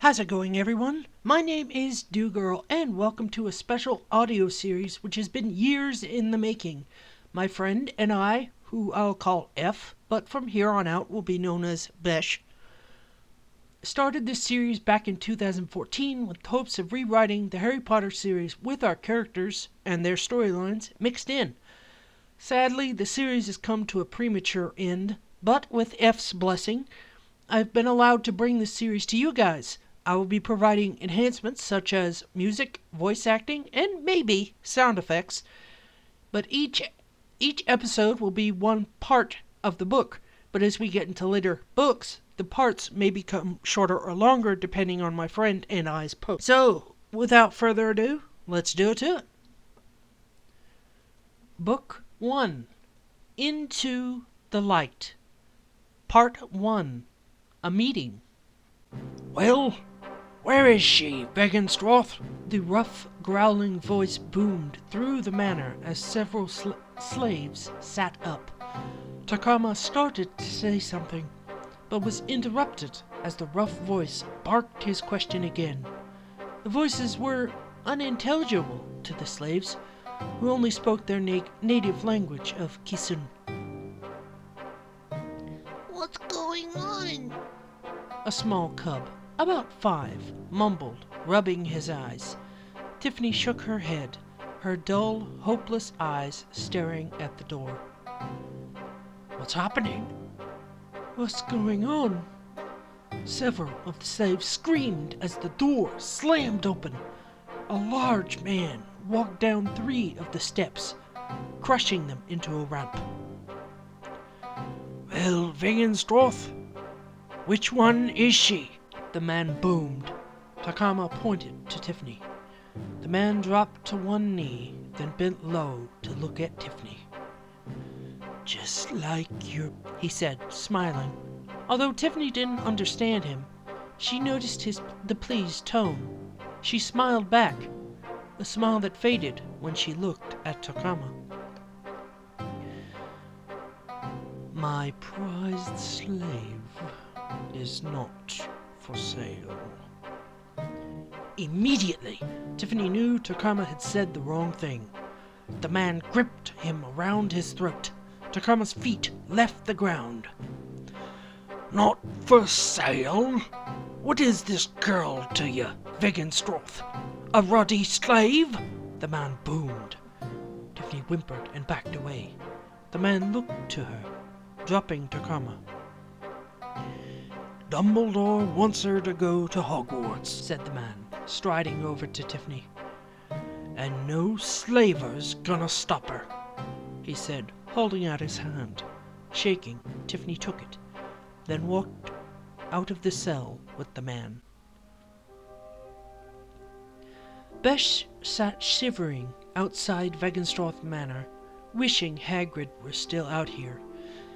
How's it going, everyone? My name is Dieugirl, and welcome to a special audio series which has been years in the making. My friend and I, who I'll call F, but from here on out will be known as Besh, started this series back in 2014 with hopes of rewriting the Harry Potter series with our characters and their storylines mixed in. Sadly, the series has come to a premature end, but with F's blessing, I've been allowed to bring this series to you guys. I will be providing enhancements such as music, voice acting, and maybe sound effects. But each episode will be one part of the book. But as we get into later books, the parts may become shorter or longer depending on my friend and I's post. So, without further ado, let's do it to it. Book 1. Into the Light. Part 1. A Meeting. Well, where is she, Begginstroth? The rough, growling voice boomed through the manor as several slaves sat up. Takama started to say something, but was interrupted as the rough voice barked his question again. The voices were unintelligible to the slaves, who only spoke their native language of Kisun. What's going on? A small cub, about 5, mumbled, rubbing his eyes. Tiffany shook her head, her dull, hopeless eyes staring at the door. What's happening? What's going on? Several of the slaves screamed as the door slammed open. A large man walked down 3 of the steps, crushing them into a ramp. Well, Begginstroth, which one is she? The man boomed. Takama pointed to Tiffany. The man dropped to one knee, then bent low to look at Tiffany. Just like your... he said, smiling. Although Tiffany didn't understand him, she noticed the pleased tone. She smiled back, a smile that faded when she looked at Takama. My prized slave is not for sale. Immediately, Tiffany knew Takama had said the wrong thing. The man gripped him around his throat. Takama's feet left the ground. Not for sale? What is this girl to you, Begginstroth? A ruddy slave? The man boomed. Tiffany whimpered and backed away. The man looked to her, dropping Takama. Dumbledore wants her to go to Hogwarts, said the man, striding over to Tiffany. And no slaver's gonna stop her, he said, holding out his hand. Shaking, Tiffany took it, then walked out of the cell with the man. Besh sat shivering outside Begginstroth Manor, wishing Hagrid were still out here.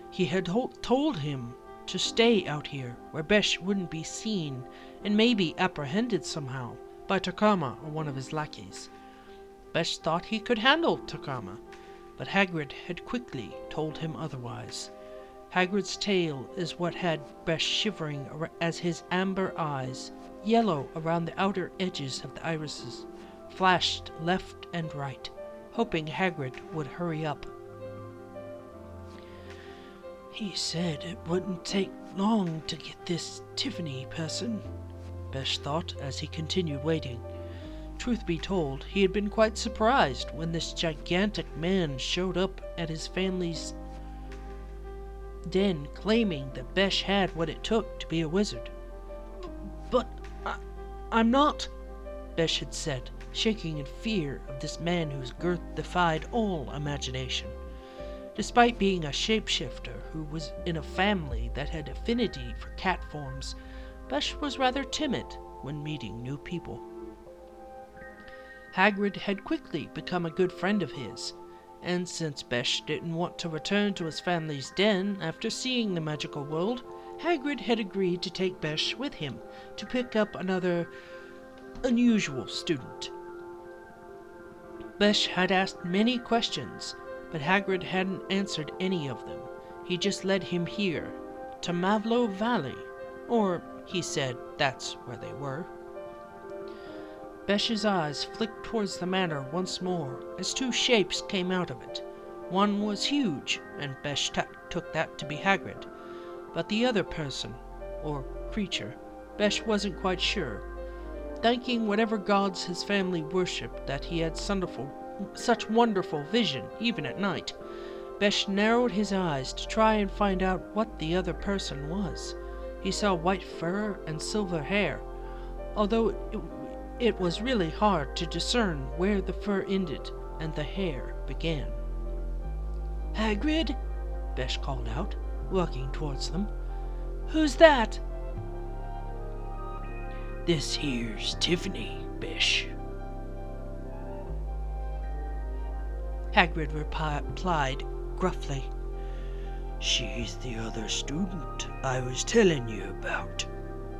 He had told him to stay out here, where Besh wouldn't be seen and maybe apprehended somehow by Takama or one of his lackeys. Besh thought he could handle Takama, but Hagrid had quickly told him otherwise. Hagrid's tale is what had Besh shivering as his amber eyes, yellow around the outer edges of the irises, flashed left and right, hoping Hagrid would hurry up. He said it wouldn't take long to get this Tiffany person, Besh thought as he continued waiting. Truth be told, he had been quite surprised when this gigantic man showed up at his family's den claiming that Besh had what it took to be a wizard. But I'm not, Besh had said, shaking in fear of this man whose girth defied all imagination. Despite being a shapeshifter who was in a family that had affinity for cat forms, Besh was rather timid when meeting new people. Hagrid had quickly become a good friend of his, and since Besh didn't want to return to his family's den after seeing the magical world, Hagrid had agreed to take Besh with him to pick up another unusual student. Besh had asked many questions, but Hagrid hadn't answered any of them. He just led him here, to Mavlo Valley, or he said that's where they were. Besh's eyes flicked towards the manor once more as two shapes came out of it. One was huge, and Besh took that to be Hagrid. But the other person, or creature, Besh wasn't quite sure. Thanking whatever gods his family worshipped that he had such wonderful vision, even at night, Besh narrowed his eyes to try and find out what the other person was. He saw white fur and silver hair, although it was really hard to discern where the fur ended and the hair began. "Hagrid?" Besh called out, walking towards them. "Who's that?" "This here's Tiffany, Besh." Hagrid replied gruffly. "She's the other student I was telling you about."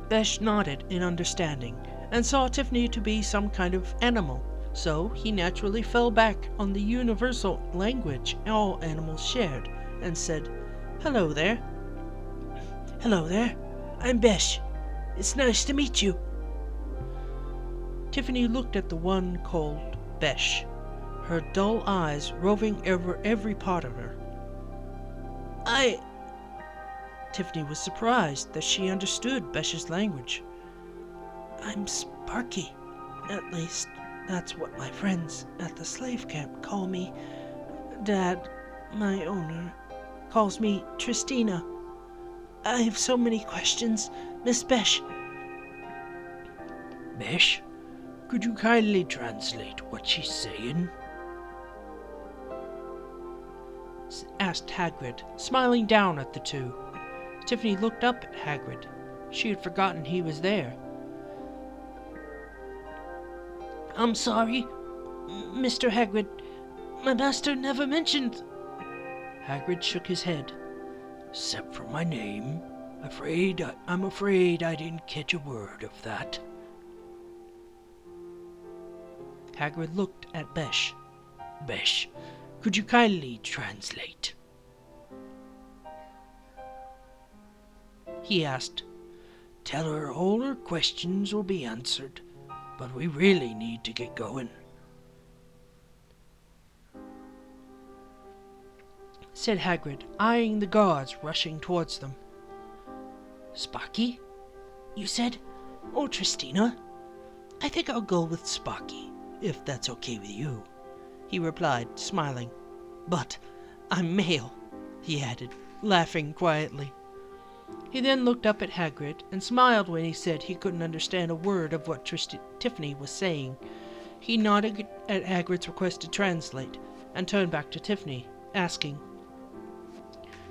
Besh nodded in understanding and saw Tiffany to be some kind of animal, so he naturally fell back on the universal language all animals shared and said, "Hello there." "Hello there. I'm Besh. It's nice to meet you." Tiffany looked at the one called Besh, her dull eyes roving over every part of her. Tiffany was surprised that she understood Besh's language. "I'm Sparky. At least, that's what my friends at the slave camp call me. Dad, my owner, calls me Tristina. I have so many questions, Miss Besh." "Besh, could you kindly translate what she's saying?" asked Hagrid, smiling down at the two. Tiffany looked up at Hagrid. She had forgotten he was there. "I'm sorry, Mr. Hagrid. My master never mentioned..." Hagrid shook his head. "Except for my name. I'm afraid I didn't catch a word of that." Hagrid looked at Besh. "Besh, could you kindly translate?" he asked. "Tell her all her questions will be answered, but we really need to get going," said Hagrid, eyeing the guards rushing towards them. "Sparky, you said? Or Tristina? I think I'll go with Sparky, if that's okay with you," he replied, smiling. "But I'm male," he added, laughing quietly. He then looked up at Hagrid and smiled when he said he couldn't understand a word of what Tiffany was saying. He nodded at Hagrid's request to translate and turned back to Tiffany, asking,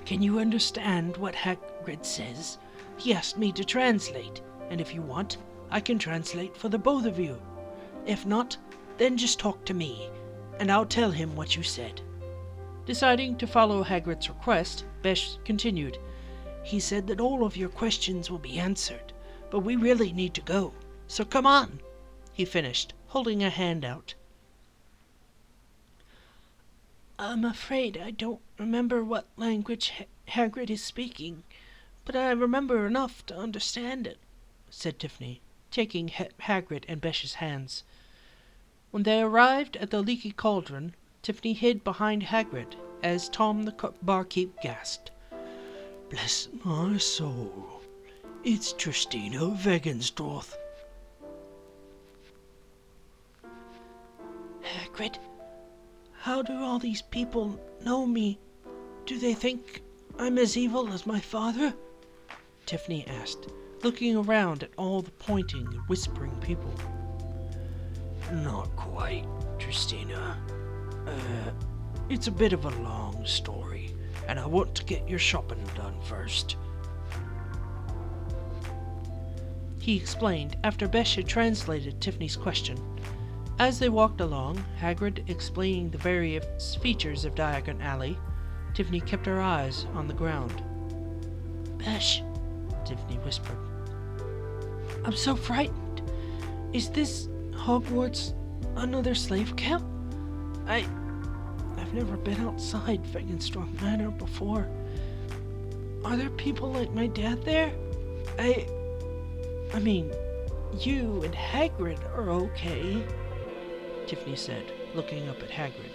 "Can you understand what Hagrid says? He asked me to translate, and if you want, I can translate for the both of you. If not, then just talk to me, and I'll tell him what you said." Deciding to follow Hagrid's request, Besh continued, "He said that all of your questions will be answered, but we really need to go, so come on," he finished, holding a hand out. "I'm afraid I don't remember what language Hagrid is speaking, but I remember enough to understand it," said Tiffany, taking Hagrid and Besh's hands. When they arrived at the leaky cauldron, Tiffany hid behind Hagrid as Tom the barkeep gasped, "Bless my soul, it's Tristina Wegenstroth." "Hagrid, how do all these people know me? Do they think I'm as evil as my father?" Tiffany asked, looking around at all the pointing and whispering people. "Not quite, Tristina. It's a bit of a long story, and I want to get your shopping done first," he explained after Besh had translated Tiffany's question. As they walked along, Hagrid explaining the various features of Diagon Alley, Tiffany kept her eyes on the ground. "Besh," Tiffany whispered, "I'm so frightened. Is this Hogwarts another slave camp? I've never been outside Wegenstroth Manor before. Are there people like my dad there? I mean, you and Hagrid are okay, Tiffany said, looking up at Hagrid.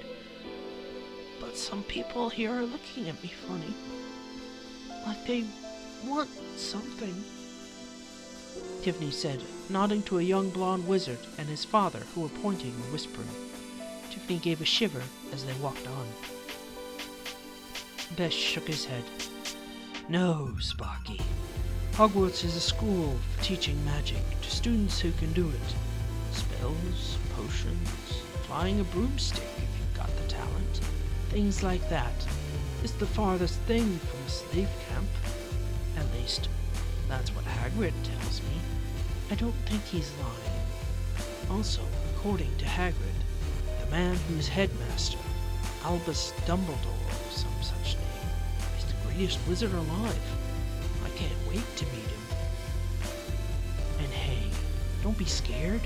But some people here are looking at me funny. Like they want something, Tiffany said, nodding to a young blonde wizard and his father who were pointing and whispering. Tiffany gave a shiver as they walked on. Besh shook his head. No, Sparky. Hogwarts is a school for teaching magic to students who can do it. Spells, potions, flying a broomstick if you've got the talent. Things like that. It's the farthest thing from a slave camp. At least, that's what Hagrid tells me. I don't think he's lying. Also, according to Hagrid, the man who's headmaster, Albus Dumbledore or some such name, is the greatest wizard alive. I can't wait to meet him. And hey, don't be scared.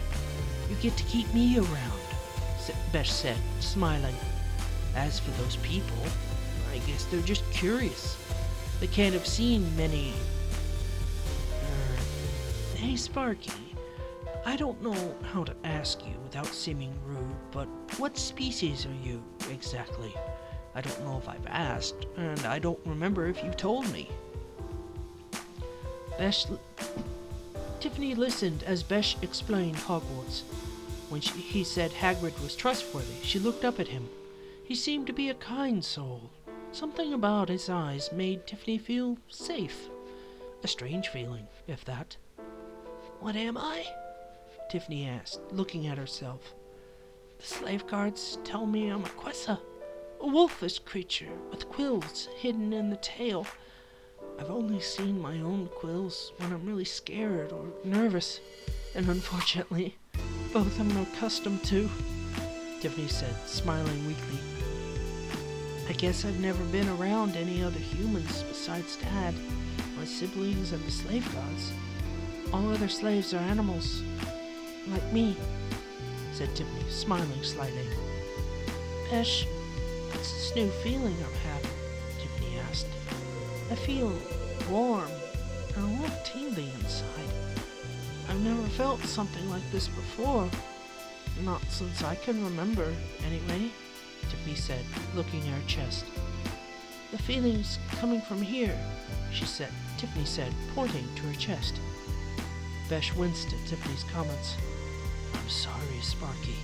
You get to keep me around, Besh said, smiling. As for those people, I guess they're just curious. They can't have seen many... Hey, Sparky, I don't know how to ask you without seeming rude, but what species are you, exactly? I don't know if I've asked, and I don't remember if you told me. Tiffany listened as Besh explained Hogwarts. When he said Hagrid was trustworthy, she looked up at him. He seemed to be a kind soul. Something about his eyes made Tiffany feel safe. A strange feeling, if that. What am I? Tiffany asked, looking at herself. The slave guards tell me I'm a Quessa, a wolfish creature with quills hidden in the tail. I've only seen my own quills when I'm really scared or nervous, and unfortunately, both I'm not accustomed to, Tiffany said, smiling weakly. I guess I've never been around any other humans besides Dad, my siblings, and the slave gods. All other slaves are animals, like me, said Tiffany, smiling slightly. Besh, what's this new feeling I'm having? Tiffany asked. I feel warm and a little tingly inside. I've never felt something like this before. Not since I can remember, anyway, Tiffany said, looking at her chest. The feeling's coming from here, Tiffany said, pointing to her chest. Besh winced at Tiffany's comments. I'm sorry, Sparky.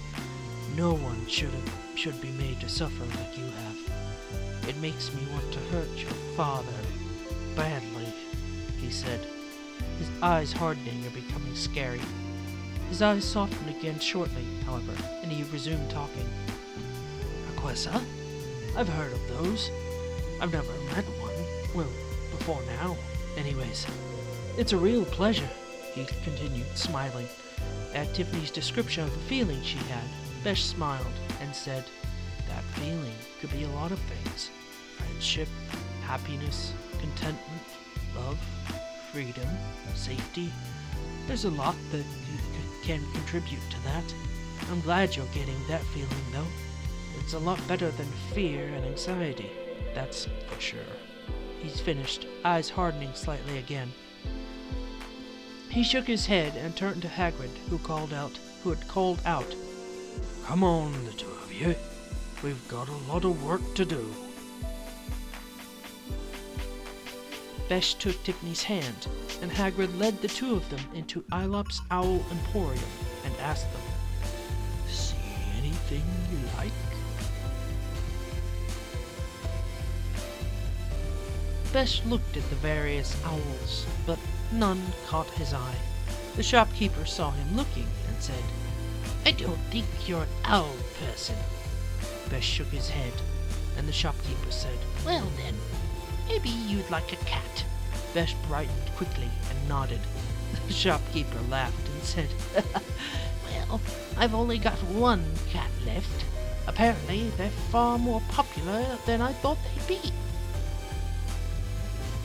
No one should be made to suffer like you have. It makes me want to hurt your father badly, he said, his eyes hardening and becoming scary. His eyes softened again shortly, however, and he resumed talking. A Quessa? I've heard of those. I've never met one. Well, before now. Anyways, it's a real pleasure, he continued, smiling. At Tiffany's description of the feeling she had, Besh smiled and said, that feeling could be a lot of things. Friendship, happiness, contentment, love, freedom, safety. There's a lot that can contribute to that. I'm glad you're getting that feeling, though. It's a lot better than fear and anxiety, that's for sure. He's finished, eyes hardening slightly again. He shook his head and turned to Hagrid, who had called out, Come on, the two of you. We've got a lot of work to do. Besh took Tiffany's hand, and Hagrid led the two of them into Aelop's Owl Emporium and asked them, See anything you like? Besh looked at the various owls, but none caught his eye. The shopkeeper saw him looking and said, I don't think you're an owl person. Besh shook his head, and the shopkeeper said, Well then, maybe you'd like a cat. Besh brightened quickly and nodded. The shopkeeper laughed and said, Well, I've only got one cat left. Apparently, they're far more popular than I thought they'd be.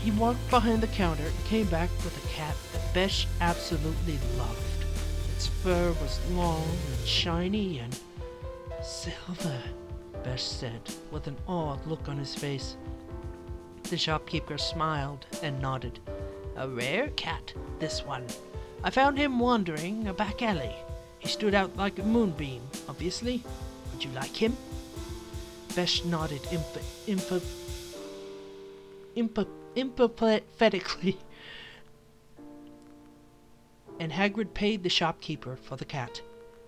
He walked behind the counter and came back with a cat that Besh absolutely loved. Its fur was long and shiny and silver, Besh said, with an awed look on his face. The shopkeeper smiled and nodded. A rare cat, this one. I found him wandering a back alley. He stood out like a moonbeam, obviously. Would you like him? Besh nodded empathetically, and Hagrid paid the shopkeeper for the cat.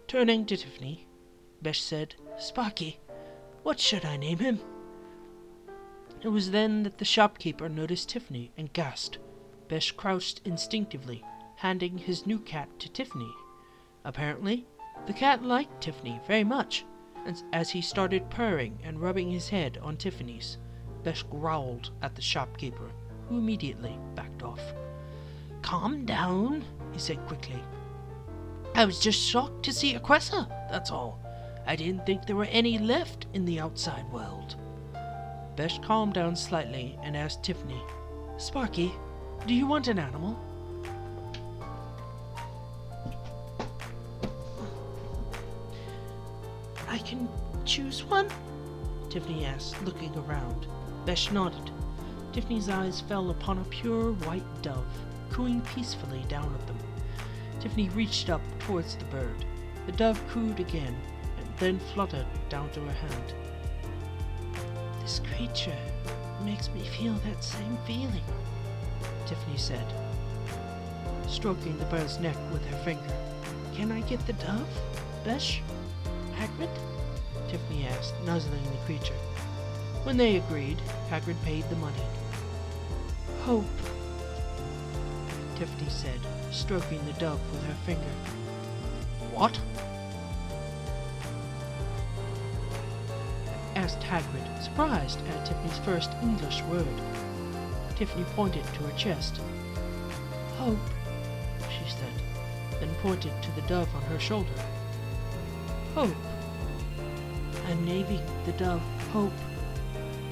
Turning to Tiffany, Besh said, "Sparky, what should I name him?" It was then that the shopkeeper noticed Tiffany and gasped. Besh crouched instinctively, handing his new cat to Tiffany. Apparently, the cat liked Tiffany very much, and as he started purring and rubbing his head on Tiffany's, Besh growled at the shopkeeper, who immediately backed off. "Calm down," he said quickly. "I was just shocked to see a Quessa, that's all. I didn't think there were any left in the outside world." Besh calmed down slightly and asked Tiffany, "Sparky, do you want an animal?" "I can choose one?" Tiffany asked, looking around. Besh nodded. Tiffany's eyes fell upon a pure white dove, cooing peacefully down at them. Tiffany reached up towards the bird. The dove cooed again, and then fluttered down to her hand. "This creature makes me feel that same feeling," Tiffany said, stroking the bird's neck with her finger. "Can I get the dove, Besh? Hagrid?" Tiffany asked, nuzzling the creature. When they agreed, Hagrid paid the money. "Hope," Tiffany said, stroking the dove with her finger. "What?" asked Hagrid, surprised at Tiffany's first English word. Tiffany pointed to her chest. "Hope," she said, then pointed to the dove on her shoulder. "Hope. I'm naming the dove Hope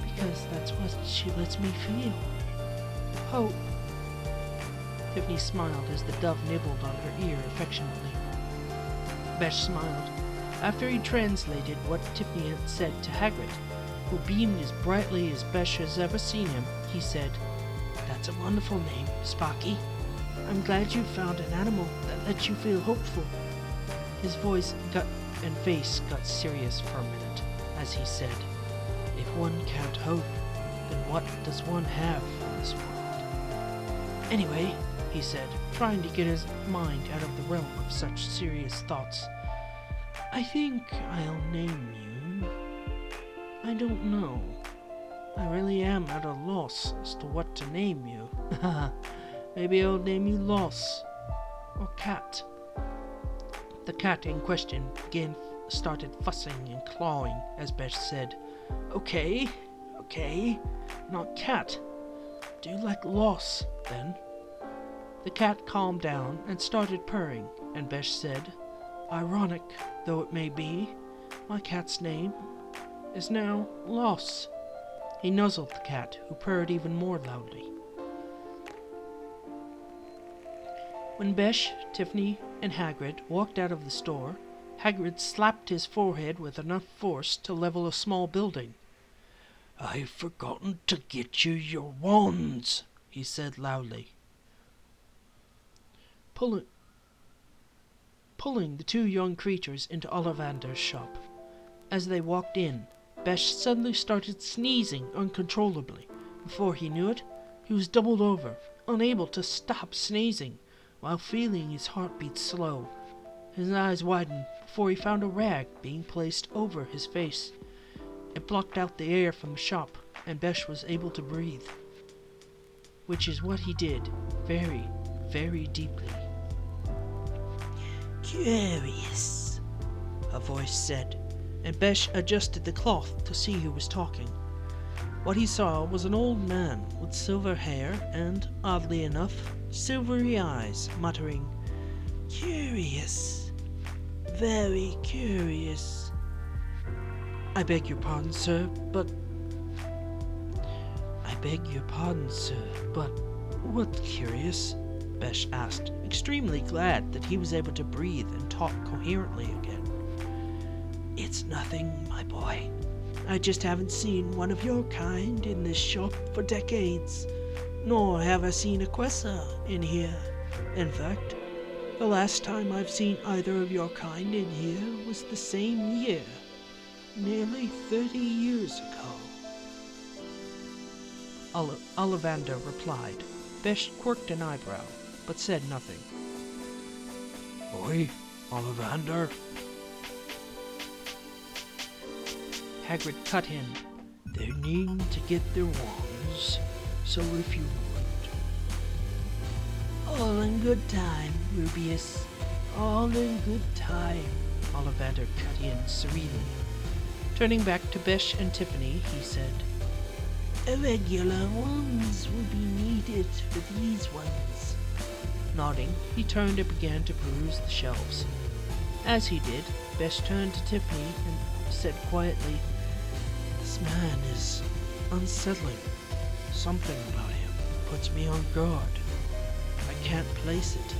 because that's what she lets me feel. Hope." Tiffany smiled as the dove nibbled on her ear affectionately. Besh smiled. After he translated what Tiffany had said to Hagrid, who beamed as brightly as Besh has ever seen him, he said, "That's a wonderful name, Sparky. I'm glad you found an animal that lets you feel hopeful." His voice and face got serious for a minute as he said, "If one can't hope, then what does one have in this world?" "Anyway," he said, trying to get his mind out of the realm of such serious thoughts, "I think I'll name you. I don't know. I really am at a loss as to what to name you. Maybe I'll name you Loss or Cat." The cat in question again started fussing and clawing as Besh said, Okay, not cat. Do you like Loss, then?" The cat calmed down and started purring, and Besh said, "Ironic though it may be, my cat's name is now Loss." He nuzzled the cat, who purred even more loudly. When Besh, Tiffany, and Hagrid walked out of the store, Hagrid slapped his forehead with enough force to level a small building. "I've forgotten to get you your wands," he said loudly, pulling the two young creatures into Ollivander's shop. As they walked in, Besh suddenly started sneezing uncontrollably. Before he knew it, he was doubled over, unable to stop sneezing, while feeling his heartbeat slow. His eyes widened before he found a rag being placed over his face. It blocked out the air from the shop, and Besh was able to breathe, which is what he did, very, very deeply. "Curious," a voice said, and Besh adjusted the cloth to see who was talking. What he saw was an old man with silver hair and, oddly enough, silvery eyes, muttering, "Curious, very curious. I beg your pardon, sir, but what curious?" Besh asked, extremely glad that he was able to breathe and talk coherently again. "It's nothing, my boy. I just haven't seen one of your kind in this shop for decades, nor have I seen a Quessa in here. In fact, The last time I've seen either of your kind in here was the same year, nearly 30 years ago. Ollivander replied. Besh quirked an eyebrow, but said nothing. Oi, Ollivander. Hagrid cut in. They need to get their wands, so if you would. All in good time, Rubius. All in good time. Ollivander cut in serenely. Turning back to Besh and Tiffany, he said, Irregular ones will be needed for these ones. Nodding, he turned and began to peruse the shelves. As he did, Besh turned to Tiffany and said quietly, This man is unsettling. Something about him puts me on guard. I can't place it.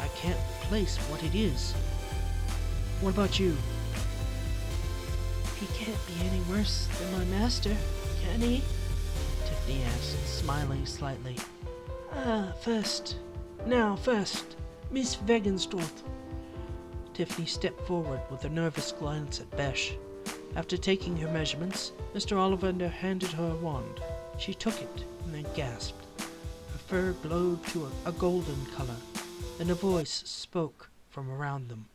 I can't place what it is. What about you? He can't be any worse than my master, can he? Tiffany asked, smiling slightly. First, Miss Wegenstorth. Tiffany stepped forward with a nervous glance at Besh. After taking her measurements, Mr. Ollivander handed her a wand. She took it and then gasped. Her fur glowed to a golden color. Then a voice spoke from around them.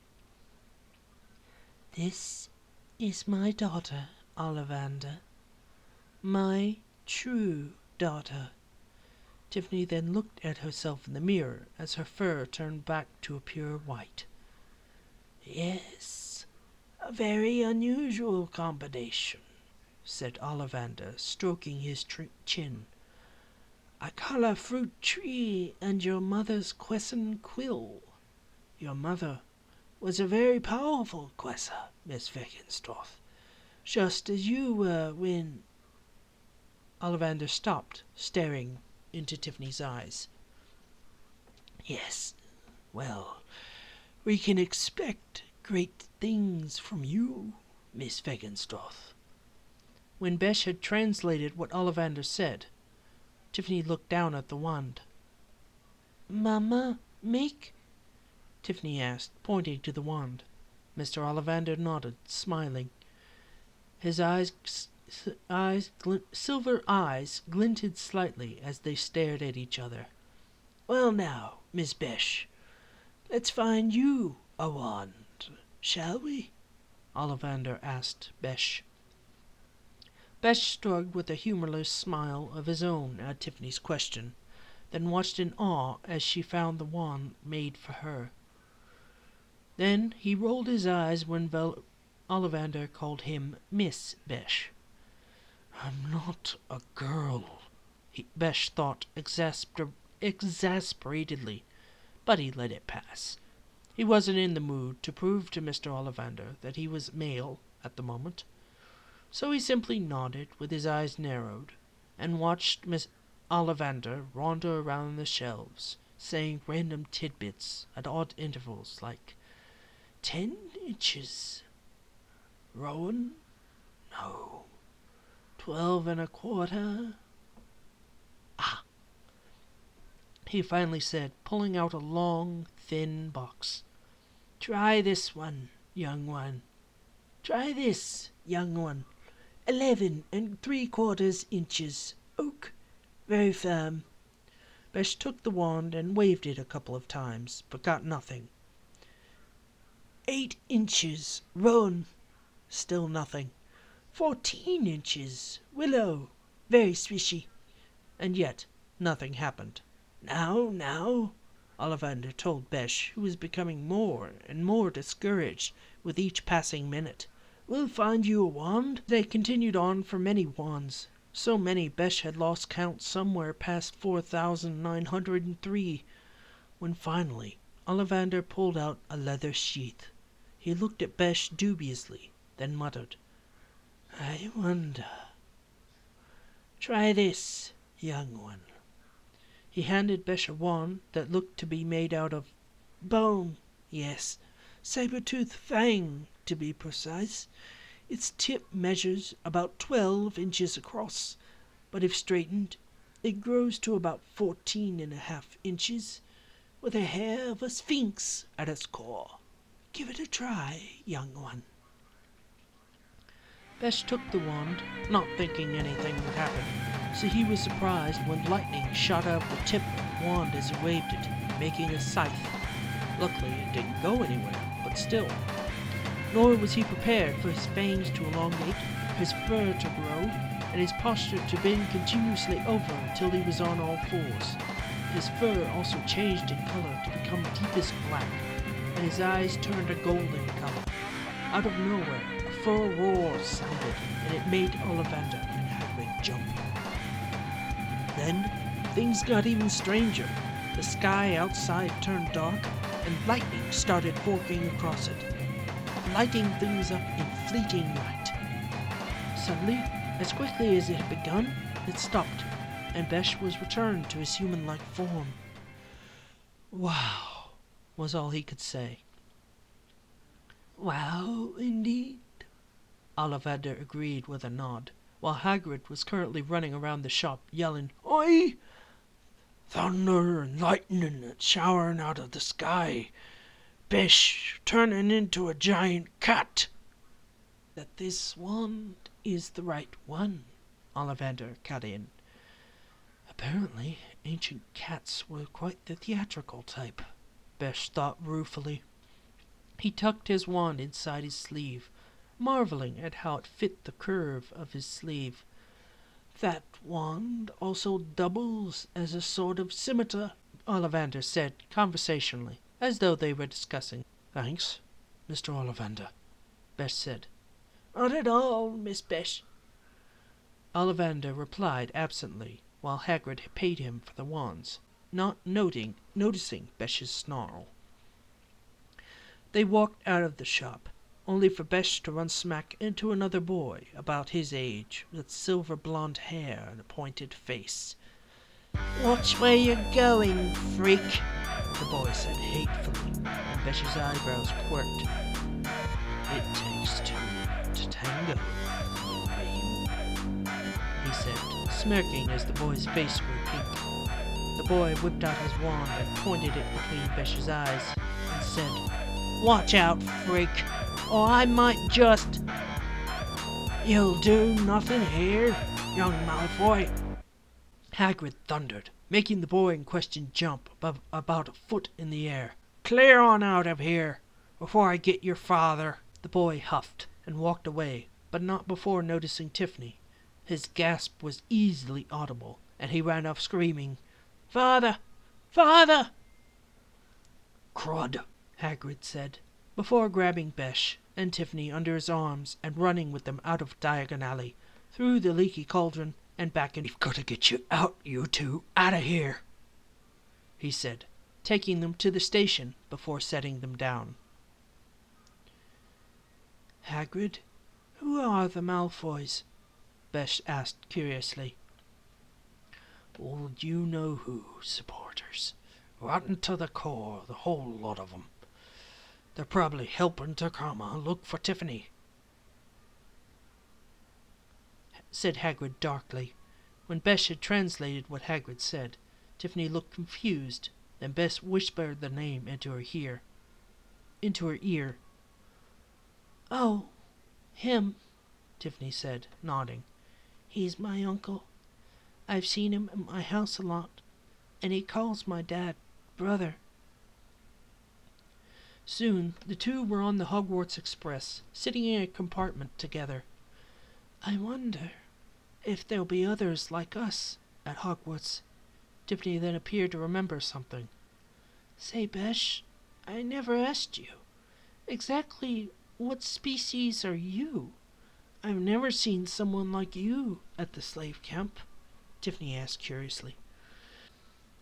This is my daughter, Ollivander. My true daughter. Tiffany then looked at herself in the mirror as her fur turned back to a pure white. Yes, a very unusual combination, said Ollivander, stroking his chin. I call a fruit tree and your mother's quesson quill. Your mother was a very powerful quesser, Miss Wegenstorth, just as you were when... Ollivander stopped, staring into Tiffany's eyes. Yes, well, we can expect great things from you, Miss Wegenstorth. When Besh had translated what Ollivander said, Tiffany looked down at the wand. Mama, make... Tiffany asked, pointing to the wand. Mr. Ollivander nodded, smiling. His silver eyes glinted slightly as they stared at each other. Well now, Miss Besh, let's find you a wand, shall we? Ollivander asked Besh. Besh shrugged with a humorless smile of his own at Tiffany's question, then watched in awe as she found the wand made for her. Then he rolled his eyes when Ollivander called him Miss Besh. I'm not a girl, Besh thought exasperatedly, but he let it pass. He wasn't in the mood to prove to Mr. Ollivander that he was male at the moment, so he simply nodded with his eyes narrowed and watched Miss Ollivander wander around the shelves, saying random tidbits at odd intervals like 10 inches. Rowan? No. 12 and a quarter. Ah! He finally said, pulling out a long, thin box. Try this one, young one. Try this, young one. 11 3/4 inches. Oak. Very firm. Besh took the wand and waved it a couple of times, but got nothing. 8 inches. Rowan. Still nothing. 14 inches. Willow. Very swishy. And yet nothing happened. Now, Ollivander told Besh, who was becoming more and more discouraged with each passing minute. We'll find you a wand. They continued on for many wands. So many Besh had lost count somewhere past 4,903, when finally Ollivander pulled out a leather sheath. He looked at Besh dubiously, then muttered, I wonder. Try this, young one. He handed Besh a wand that looked to be made out of bone. Yes, saber-tooth fang, to be precise. Its tip measures about 12 inches across, but if straightened, it grows to about 14 and a half inches. with the hair of a sphinx at its core. Give it a try, young one. Besh took the wand, not thinking anything would happen, so he was surprised when lightning shot out the tip of the wand as he waved it, making a scythe. Luckily, it didn't go anywhere, but still. Nor was he prepared for his fangs to elongate, his fur to grow, and his posture to bend continuously over until he was on all fours. His fur also changed in color to become deepest black, and his eyes turned a golden color. Out of nowhere, a fur roar sounded, and it made Ollivander and Hagrid jump. Then, things got even stranger. The sky outside turned dark, and lightning started forking across it, lighting things up in fleeting light. Suddenly, as quickly as it had begun, it stopped, and Besh was returned to his human-like form. "Wow," was all he could say. Wow, indeed, Ollivander agreed with a nod, while Hagrid was currently running around the shop, yelling, "Oi! Thunder and lightning and showering out of the sky. Besh turning into a giant cat." "That this wand is the right one," Ollivander cut in. Apparently, ancient cats were quite the theatrical type, Besh thought ruefully. He tucked his wand inside his sleeve, marveling at how it fit the curve of his sleeve. "That wand also doubles as a sort of scimitar," Ollivander said conversationally, as though they were discussing. "Thanks, Mr. Ollivander," Besh said. "Not at all, Miss Besh." Ollivander replied absently, while Hagrid paid him for the wands, not noticing Besh's snarl. They walked out of the shop, only for Besh to run smack into another boy about his age, with silver blonde hair and a pointed face. "Watch where you're going, freak," the boy said hatefully, and Besh's eyebrows quirked. "It takes two to tango, babe," he said, smirking as the boy's face grew pink. The boy whipped out his wand and pointed it between Besh's eyes, and said, "Watch out, freak, or I might just—" "You'll do nothing here, young Malfoy," Hagrid thundered, making the boy in question jump about a foot in the air. "Clear on out of here, before I get your father." The boy huffed and walked away, but not before noticing Tiffany. His gasp was easily audible, and he ran off screaming, "Father! Father!" "Crud!" Hagrid said, before grabbing Besh and Tiffany under his arms and running with them out of Diagon Alley, through the leaky cauldron, and back in. "We've got to get you out, you two, out of here," he said, taking them to the station before setting them down. "Hagrid, who are the Malfoys?" Besh asked curiously. "Old you-know-who supporters, rotten to the core, the whole lot of 'em. They're probably helping Takama look for Tiffany," said Hagrid darkly. When Besh had translated what Hagrid said, Tiffany looked confused, then Besh whispered the name into her ear. "Oh, him," Tiffany said, nodding. "He's my uncle. I've seen him at my house a lot, and he calls my dad brother." Soon the two were on the Hogwarts Express, sitting in a compartment together. "I wonder if there'll be others like us at Hogwarts." Tiffany then appeared to remember something. "Say, Besh, I never asked you. Exactly what species are you? I've never seen someone like you at the slave camp," Tiffany asked curiously.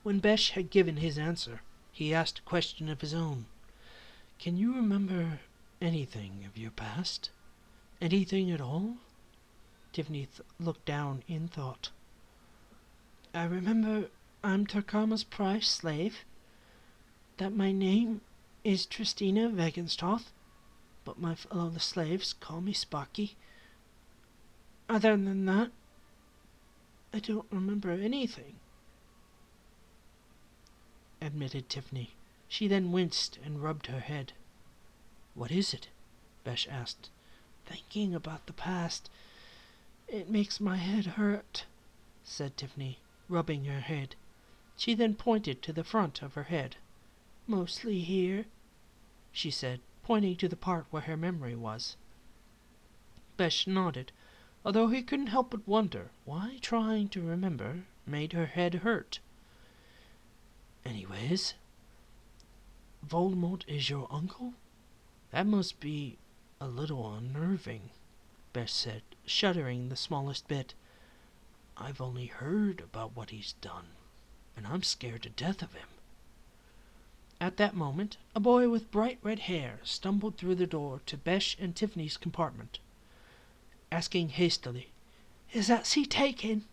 When Besh had given his answer, he asked a question of his own. "Can you remember anything of your past? Anything at all?" Tiffany looked down in thought. "I remember I'm Takama's prize slave, that my name is Tristina Wagenstorth, but my fellow slaves call me Sparky. Other than that, I don't remember anything." admitted Tiffany. She then winced and rubbed her head. "What is it?" Besh asked. "Thinking about the past, it makes my head hurt," said Tiffany, rubbing her head. She then pointed to the front of her head. "Mostly here," she said, pointing to the part where her memory was. Besh nodded, although he couldn't help but wonder why trying to remember made her head hurt. "Anyways, Voldemort is your uncle? That must be a little unnerving," Besh said, shuddering the smallest bit. "I've only heard about what he's done, and I'm scared to death of him." At that moment, a boy with bright red hair stumbled through the door to Besh and Tiffany's compartment, asking hastily, "Is that seat taken?"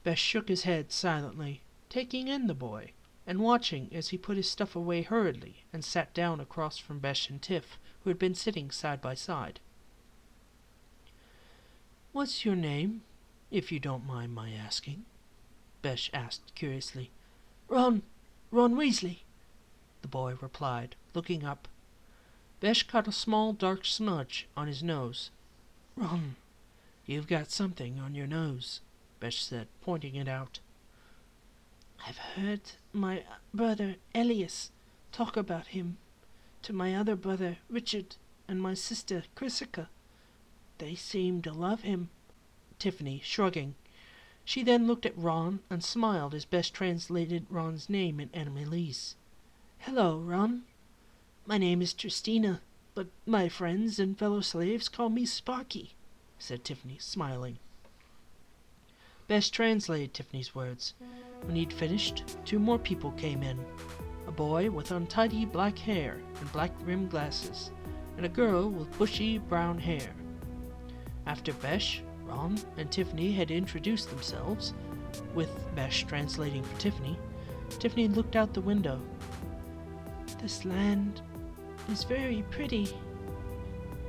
Besh shook his head silently, taking in the boy, and watching as he put his stuff away hurriedly and sat down across from Besh and Tiff, who had been sitting side by side. "What's your name, if you don't mind my asking?" Besh asked curiously. Ron Weasley," the boy replied, looking up. Besh caught a small dark smudge on his nose. "Ron, you've got something on your nose," Besh said, pointing it out. "I've heard my brother Elias talk about him to my other brother Richard and my sister Chrysica. They seem to love him." Tiffany, shrugging. She then looked at Ron and smiled as Besh translated Ron's name in Animalese. "Hello, Ron. My name is Tristina, but my friends and fellow slaves call me Sparky," said Tiffany, smiling. Besh translated Tiffany's words. When he'd finished, 2 more people came in. A boy with untidy black hair and black-rimmed glasses, and a girl with bushy brown hair. After Besh, Ron, and Tiffany had introduced themselves, with Besh translating for Tiffany, Tiffany looked out the window. "This land is very pretty,"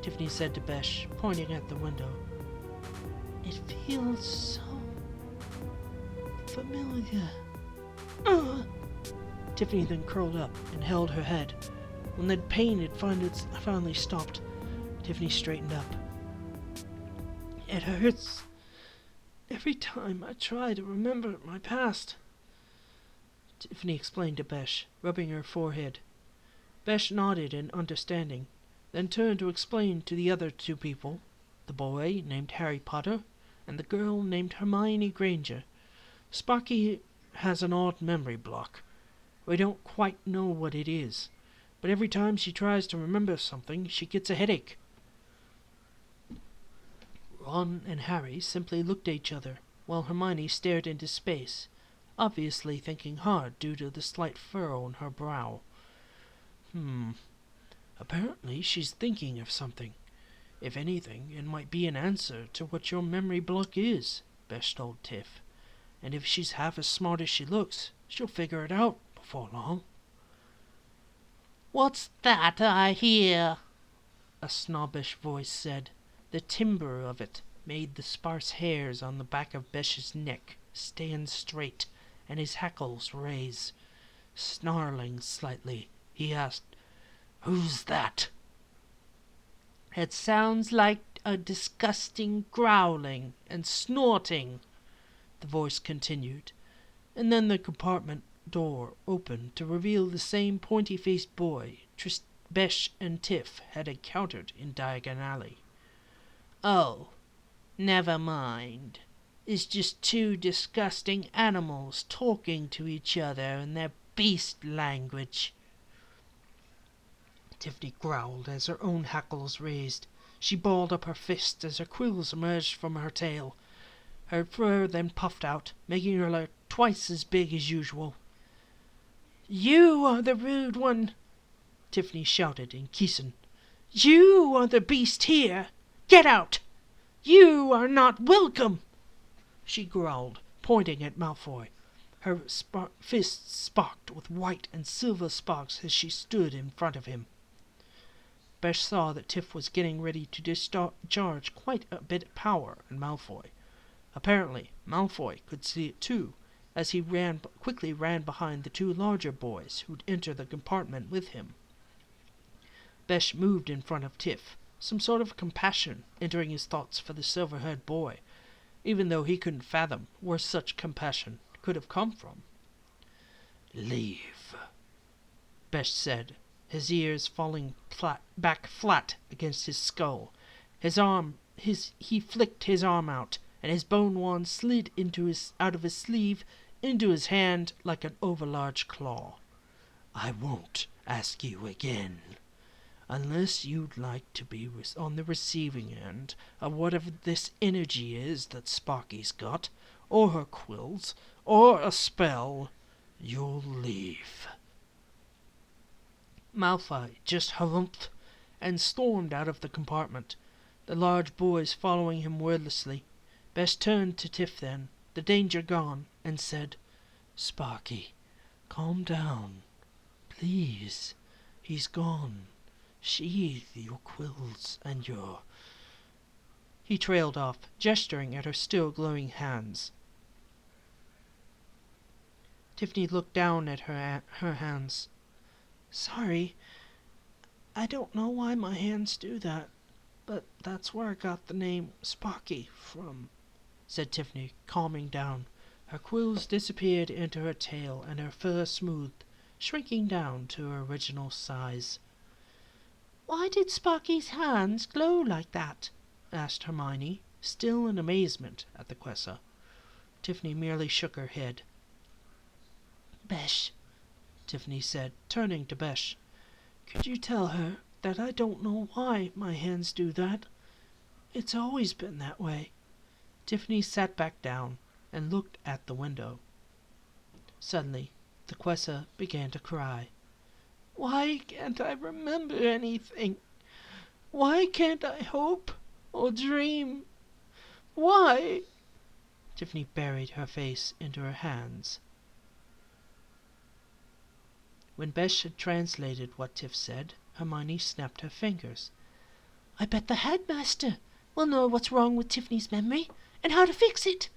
Tiffany said to Besh, pointing at the window. "It feels so familiar." Tiffany then curled up and held her head. When the pain had finally stopped, Tiffany straightened up. "It hurts every time I try to remember my past," Tiffany explained to Besh, rubbing her forehead. Besh nodded in understanding, then turned to explain to the other 2 people, the boy named Harry Potter and the girl named Hermione Granger. "Sparky has an odd memory block. We don't quite know what it is, but every time she tries to remember something, she gets a headache." Ron and Harry simply looked at each other, while Hermione stared into space, obviously thinking hard due to the slight furrow on her brow. Apparently she's thinking of something. If anything, it might be an answer to what your memory block is," Besh told Tiff. "And if she's half as smart as she looks, she'll figure it out before long." "What's that I hear?" a snobbish voice said. The timbre of it made the sparse hairs on the back of Besh's neck stand straight and his hackles raise. Snarling slightly, he asked, "Who's that?" "It sounds like a disgusting growling and snorting," the voice continued, and then the compartment door opened to reveal the same pointy-faced boy Besh and Tiff had encountered in Diagon Alley. "Oh, never mind. It's just 2 disgusting animals talking to each other in their beast language." Tiffany growled as her own hackles raised. She balled up her fists as her quills emerged from her tail. Her fur then puffed out, making her look twice as big as usual. "You are the rude one," Tiffany shouted in Kisan. "You are the beast here. Get out! You are not welcome," she growled, pointing at Malfoy. Her fists sparkled with white and silver sparks as she stood in front of him. Besh saw that Tiff was getting ready to discharge quite a bit of power on Malfoy. Apparently, Malfoy could see it too, as he quickly ran behind the two larger boys who'd entered the compartment with him. Besh moved in front of Tiff, some sort of compassion entering his thoughts for the silver-haired boy, even though he couldn't fathom where such compassion could have come from. Leave, Besh said, his ears falling back flat against his skull. He flicked his arm out, and his bone wand slid out of his sleeve into his hand like an overlarge claw. I won't ask you again. Unless you'd like to be on the receiving end of whatever this energy is that Sparky's got, or her quills, or a spell, you'll leave. Malphite just harumphed and stormed out of the compartment, the large boys following him wordlessly. Besh turned to Tiff then, the danger gone, and said, Sparky, calm down. Please. He's gone. Sheathe your quills and your... He trailed off, gesturing at her still glowing hands. Tiffany looked down at her hands. Sorry, I don't know why my hands do that, but that's where I got the name Sparky from, said Tiffany, calming down. Her quills disappeared into her tail, and her fur smoothed, shrinking down to her original size. Why did Sparky's hands glow like that? Asked Hermione, still in amazement at the Quessa. Tiffany merely shook her head. Besh, Tiffany said, turning to Besh, could you tell her that I don't know why my hands do that? It's always been that way. Tiffany sat back down and looked at the window. Suddenly, the Quessa began to cry. Why can't I remember anything? Why can't I hope or dream? Why? Tiffany buried her face into her hands. When Besh had translated what Tiff said, Hermione snapped her fingers. I bet the headmaster will know what's wrong with Tiffany's memory and how to fix it.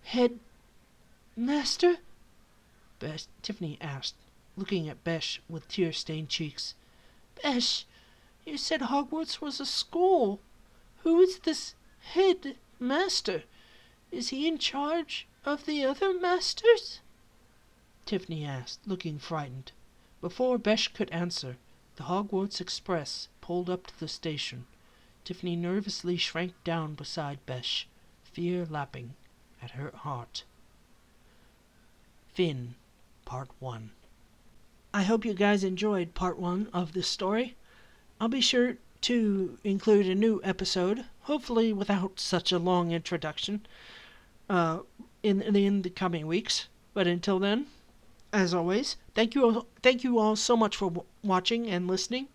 Headmaster? Tiffany asked, looking at Besh with tear-stained cheeks. Besh, you said Hogwarts was a school. Who is this headmaster? Is he in charge of the other masters? Tiffany asked, looking frightened. Before Besh could answer, the Hogwarts Express pulled up to the station. Tiffany nervously shrank down beside Besh, fear lapping at her heart. Finn, Part 1. I hope you guys enjoyed Part 1 of this story. I'll be sure to include a new episode, hopefully without such a long introduction, in the coming weeks. But until then, as always, thank you all so much for watching and listening.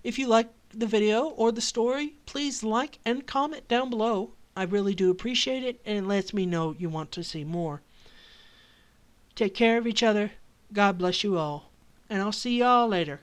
If you liked the video or the story, please like and comment down below. I really do appreciate it, and it lets me know you want to see more. Take care of each other. God bless you all. And I'll see y'all later.